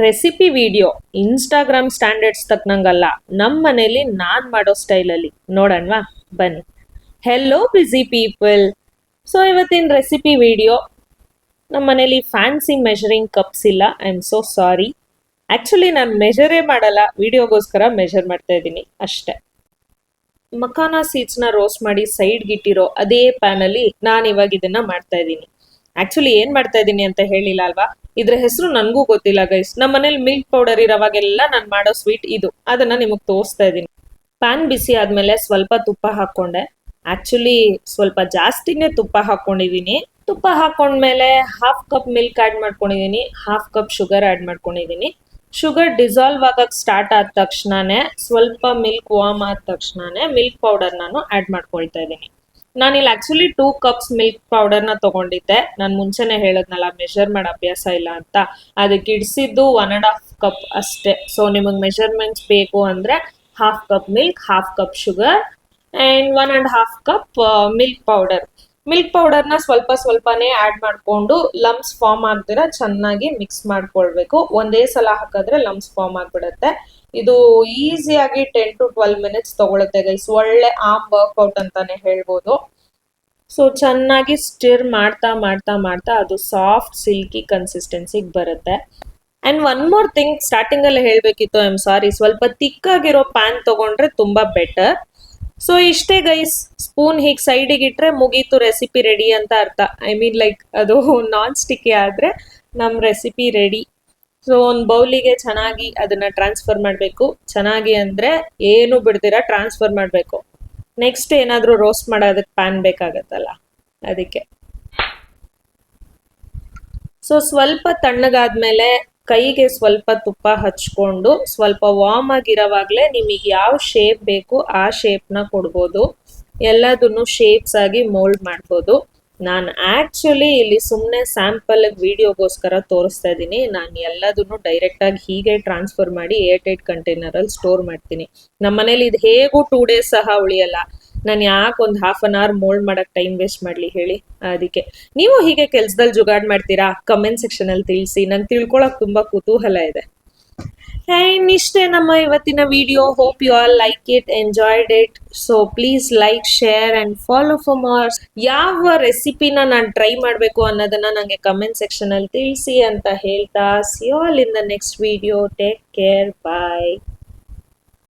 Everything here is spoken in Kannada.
ರೆಸಿಪಿ ವಿಡಿಯೋ ಇನ್ಸ್ಟಾಗ್ರಾಮ್ ಸ್ಟ್ಯಾಂಡರ್ಡ್ಸ್ ತಕ್ಕನಂಗಲ್ಲ, ನಮ್ಮ ಮನೇಲಿ ನಾನು ಮಾಡೋ ಸ್ಟೈಲಲ್ಲಿ ನೋಡೋಣವಾ, ಬನ್ನಿ. Hello busy people. ಸೊ ಇವತ್ತಿನ ರೆಸಿಪಿ ವಿಡಿಯೋ, ನಮ್ಮ ಮನೇಲಿ ಫ್ಯಾನ್ಸಿ ಮೆಷರಿಂಗ್ ಕಪ್ಸ್ ಇಲ್ಲ. I am so sorry. Actually ನಾನು ಮೆಷರೇ ಮಾಡಲ್ಲ, ವಿಡಿಯೋಗೋಸ್ಕರ ಮೆಷರ್ ಮಾಡ್ತಾ ಇದ್ದೀನಿ ಅಷ್ಟೇ. ಮಖಾನಾ ಸೀಡ್ಸ್ನ ರೋಸ್ಟ್ ಮಾಡಿ ಸೈಡ್ಗೆ ಇಟ್ಟಿರೋ ಅದೇ ಪ್ಯಾನಲ್ಲಿ ನಾನು ಇವಾಗ ಇದನ್ನ ಮಾಡ್ತಾ ಇದ್ದೀನಿ. ಆಕ್ಚುಲಿ ಏನ್ ಮಾಡ್ತಾ ಇದ್ದೀನಿ ಅಂತ ಹೇಳಿಲ್ಲ ಅಲ್ವಾ, ಇದ್ರ ಹೆಸರು ನನಗೂ ಗೊತ್ತಿಲ್ಲ ಗೈಸ್. ನಮ್ಮ ಮನೇಲಿ ಮಿಲ್ಕ್ ಪೌಡರ್ ಇರೋವಾಗೆಲ್ಲ ನಾನು ಮಾಡೋ ಸ್ವೀಟ್ ಇದು, ಅದನ್ನ ನಿಮಗೆ ತೋರಿಸ್ತಾ ಇದ್ದೀನಿ. ಪ್ಯಾನ್ ಬಿಸಿ ಆದ್ಮೇಲೆ ಸ್ವಲ್ಪ ತುಪ್ಪ ಹಾಕೊಂಡೆ. ಆಕ್ಚುಲಿ ಸ್ವಲ್ಪ ಜಾಸ್ತಿನೇ ತುಪ್ಪ ಹಾಕೊಂಡಿದ್ದೀನಿ. ತುಪ್ಪ ಹಾಕೊಂಡ್ಮೇಲೆ ಹಾಫ್ ಕಪ್ ಮಿಲ್ಕ್ ಆ್ಯಡ್ ಮಾಡ್ಕೊಂಡಿದ್ದೀನಿ, ಹಾಫ್ ಕಪ್ ಶುಗರ್ ಆ್ಯಡ್ ಮಾಡ್ಕೊಂಡಿದ್ದೀನಿ. ಶುಗರ್ ಡಿಸಾಲ್ವ್ ಆಗಕ್ಕೆ ಸ್ಟಾರ್ಟ್ ಆದ ತಕ್ಷಣನೇ, ಸ್ವಲ್ಪ ಮಿಲ್ಕ್ ವಾರ್ಮ್ ಆದ ತಕ್ಷಣನೇ ಮಿಲ್ಕ್ ಪೌಡರ್ ನಾನು ಆ್ಯಡ್ ಮಾಡ್ಕೊಳ್ತಾ ಇದ್ದೀನಿ. ನಾನಿಲ್ಲಿ ಆಕ್ಚುಲಿ 2 ಕಪ್ಸ್ ಮಿಲ್ಕ್ ಪೌಡರ್ನ ತೊಗೊಂಡಿದ್ದೆ. ನಾನು ಮುಂಚೆನೇ ಹೇಳದ್ನಲ್ಲ, ಮೆಷರ್ ಮಾಡೋ ಅಭ್ಯಾಸ ಇಲ್ಲ ಅಂತ. ಅದಕ್ಕೆ ಇಡಿಸಿದ್ದು 1.5 ಕಪ್ ಅಷ್ಟೇ. ಸೊ ನಿಮಗೆ ಮೆಷರ್ಮೆಂಟ್ಸ್ ಬೇಕು ಅಂದರೆ half cup milk, half cup sugar and 1.5 cup milk powder. Milk ಪೌಡರ್ನ ಸ್ವಲ್ಪ ಸ್ವಲ್ಪನೇ ಆ್ಯಡ್ ಮಾಡಿಕೊಂಡು ಲಮ್ಸ್ ಫಾರ್ಮ್ ಆಗ್ದಿರ ಚೆನ್ನಾಗಿ ಮಿಕ್ಸ್ ಮಾಡ್ಕೊಳ್ಬೇಕು. ಒಂದೇ ಸಲ ಹಾಕಿದ್ರೆ ಲಮ್ಸ್ ಫಾರ್ಮ್ ಆಗಿಬಿಡುತ್ತೆ. ಇದು ಈಸಿಯಾಗಿ 10 to 12 ಮಿನಿಟ್ಸ್ ತಗೊಳುತ್ತೆ ಗೈಸ್. ಒಳ್ಳೆ ಆರ್ಮ್ ವರ್ಕೌಟ್ ಅಂತಾನೆ ಹೇಳ್ಬೋದು. ಸೊ ಚೆನ್ನಾಗಿ ಸ್ಟಿರ್ ಮಾಡ್ತಾ ಮಾಡ್ತಾ ಮಾಡ್ತಾ ಅದು ಸಾಫ್ಟ್ ಸಿಲ್ಕಿ ಕನ್ಸಿಸ್ಟೆನ್ಸಿಗೆ ಬರುತ್ತೆ. ಆ್ಯಂಡ್ ಒನ್ ಮೋರ್ ಥಿಂಗ್ ಸ್ಟಾರ್ಟಿಂಗಲ್ಲಿ ಹೇಳಬೇಕಿತ್ತು, ಐ ಆಮ್ ಸಾರಿ, ಸ್ವಲ್ಪ ತಿಕ್ಕಾಗಿರೋ ಪ್ಯಾನ್ ತೊಗೊಂಡ್ರೆ ತುಂಬ ಬೆಟರ್. ಸೊ ಇಷ್ಟೇ ಗೈಸ್, ಸ್ಪೂನ್ ಹೀಗೆ ಸೈಡಿಗೆ ಇಟ್ಟರೆ ಮುಗೀತು, ರೆಸಿಪಿ ರೆಡಿ ಅಂತ ಅರ್ಥ. ಐ ಮೀನ್ ಲೈಕ್ ಅದು ನಾನ್ ಸ್ಟಿಕ್ಕಿ ಆದರೆ ನಮ್ಮ ರೆಸಿಪಿ ರೆಡಿ. ಸೊ ಒಂದು ಬೌಲಿಗೆ ಚೆನ್ನಾಗಿ ಅದನ್ನು ಟ್ರಾನ್ಸ್ಫರ್ ಮಾಡಬೇಕು. ಚೆನ್ನಾಗಿ ಅಂದರೆ ಏನು ಬಿಡ್ದಿರ ಟ್ರಾನ್ಸ್ಫರ್ ಮಾಡಬೇಕು. ನೆಕ್ಸ್ಟ್ ಏನಾದರೂ ರೋಸ್ಟ್ ಮಾಡೋದಕ್ಕೆ ಪ್ಯಾನ್ ಬೇಕಾಗತ್ತಲ್ಲ, ಅದಕ್ಕೆ. ಸೊ ಸ್ವಲ್ಪ ತಣ್ಣಗಾದ್ಮೇಲೆ ಕೈಗೆ ಸ್ವಲ್ಪ ತುಪ್ಪ ಹಚ್ಕೊಂಡು ಸ್ವಲ್ಪ ವಾರ್ಮ್ ಆಗಿರೋವಾಗಲೇ ನಿಮಗೆ ಯಾವ ಶೇಪ್ ಬೇಕು ಆ ಶೇಪ್ನ ಕೊಡ್ಬೋದು. ಎಲ್ಲದನ್ನು ಶೇಪ್ಸ್ ಆಗಿ ಮೋಲ್ಡ್ ಮಾಡ್ಬೋದು. ನಾನು ಆ್ಯಕ್ಚುಲಿ ಇಲ್ಲಿ ಸುಮ್ಮನೆ ಸ್ಯಾಂಪಲ್ಗೆ ವಿಡಿಯೋಗೋಸ್ಕರ ತೋರಿಸ್ತಾ ಇದ್ದೀನಿ. ನಾನು ಎಲ್ಲದನ್ನು ಡೈರೆಕ್ಟಾಗಿ ಹೀಗೆ ಟ್ರಾನ್ಸ್ಫರ್ ಮಾಡಿ ಏರ್ಟೈಟ್ ಕಂಟೈನರಲ್ಲಿ ಸ್ಟೋರ್ ಮಾಡ್ತೀನಿ. ನಮ್ಮ ಮನೇಲಿ ಇದು ಹೇಗೂ 2 days ಸಹ ಉಳಿಯಲ್ಲ. ನಾನು ಯಾಕೆ ಒಂದು ಹಾಫ್ ಆನ್ ಅವರ್ ಮೋಲ್ಡ್ ಮಾಡೋಕ್ಕೆ ಟೈಮ್ ವೇಸ್ಟ್ ಮಾಡಲಿ ಹೇಳಿ. ಅದಕ್ಕೆ ನೀವು ಹೀಗೆ ಕೆಲಸದಲ್ಲಿ ಜುಗಾಡ್ ಮಾಡ್ತೀರಾ? ಕಮೆಂಟ್ ಸೆಕ್ಷನಲ್ಲಿ ತಿಳಿಸಿ, ನಂಗೆ ತಿಳ್ಕೊಳಕ್ಕೆ ತುಂಬ ಕುತೂಹಲ ಇದೆ. ಆ್ಯಂಡ್ ಇಷ್ಟೇ ನಮ್ಮ ಇವತ್ತಿನ video. Hope you all like it, enjoyed it. So please like, share and follow for more. ಯಾವ ರೆಸಿಪಿನ ನಾನು ಟ್ರೈ ಮಾಡಬೇಕು ಅನ್ನೋದನ್ನು ನನಗೆ ಕಮೆಂಟ್ ಸೆಕ್ಷನಲ್ಲಿ ತಿಳಿಸಿ ಅಂತ ಹೇಳ್ತಾ, see all in the next video. Take care, bye.